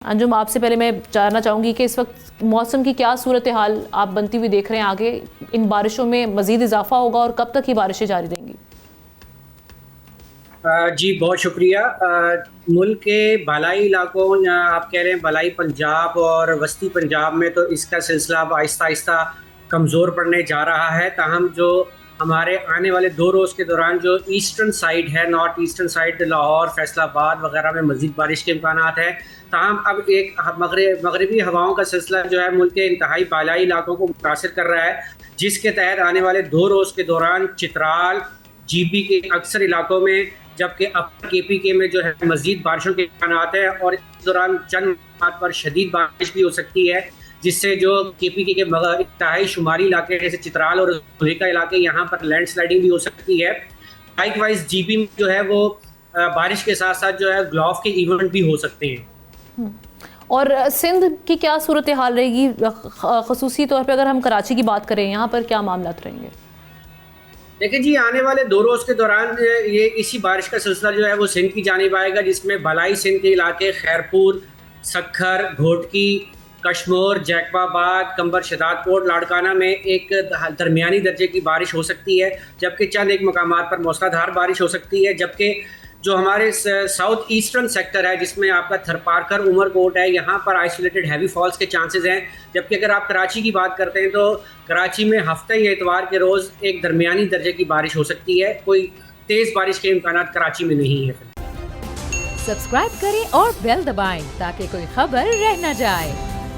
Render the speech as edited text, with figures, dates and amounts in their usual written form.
انجم، آپ سے پہلے میں جاننا چاہوں گی کہ اس وقت موسم کی کیا صورتحال آپ بنتی ہوئی دیکھ رہے ہیں؟ آگے ان بارشوں میں مزید اضافہ ہوگا اور کب تک یہ بارشیں جاری رہیں گی؟ جی بہت شکریہ۔ ملک کے بالائی علاقوں، آپ کہہ رہے ہیں بالائی پنجاب اور وسطی پنجاب میں تو اس کا سلسلہ اب آہستہ آہستہ کمزور پڑنے جا رہا ہے، تاہم جو ہمارے آنے والے 2 روز کے دوران جو ایسٹرن سائڈ ہے، north eastern side Lahore, Faisal آباد وغیرہ میں مزید بارش کے امکانات ہیں۔ تاہم اب ایک مغربی ہواؤں کا سلسلہ جو ہے ملک کے انتہائی بالائی علاقوں کو متاثر کر رہا ہے، جس کے تحت آنے والے 2 روز کے دوران چترال، جی بی کے اکثر علاقوں میں، جبکہ اپر کے پی کے میں جو ہے مزید بارشوں کے امکانات ہیں، اور اس دوران چند مقامات پر شدید بارش بھی ہو سکتی ہے، جس سے جو کے پی کے انتہائی شمالی علاقے جیسے چترال اور کا علاقے، یہاں پر لینڈ سلائڈنگ بھی ہو سکتی ہے۔ لائک وائز جی بی میں جو ہے وہ بارش کے ساتھ ساتھ جو ہے گلاف کے ایونٹ بھی ہو سکتے ہیں۔ اور سندھ کی کیا صورتحال رہے گی؟ خصوصی طور پہ اگر ہم کراچی کی بات کریں، یہاں پر کیا معاملات رہیں گے؟ دیکھیں جی، آنے والے 2 روز کے دوران یہ اسی بارش کا سلسلہ جو ہے وہ سندھ کی جانب آئے گا، جس میں بالائی سندھ کے علاقے خیرپور، سکھر، گھوٹکی، کشمور، جیکب آباد، کمبر شداد کوٹ، لاڑکانہ میں ایک درمیانی درجے کی بارش ہو سکتی ہے، جبکہ چند ایک مقامات پر موسلا دھار بارش ہو سکتی ہے۔ جبکہ جو ہمارے ساؤتھ ایسٹرن سیکٹر ہے، جس میں آپ کا تھرپارکر، عمر کوٹ ہے، یہاں پر آئسولیٹڈ ہیوی فالز کے چانسز ہیں۔ جبکہ اگر آپ کراچی کی بات کرتے ہیں تو کراچی میں ہفتہ یا اتوار کے روز ایک درمیانی درجے کی بارش ہو سکتی ہے، کوئی تیز بارش کے امکانات کراچی میں نہیں ہے۔ سبسکرائب کریں اور بیل دبائیں تاکہ کوئی خبر رہ نہ جائے۔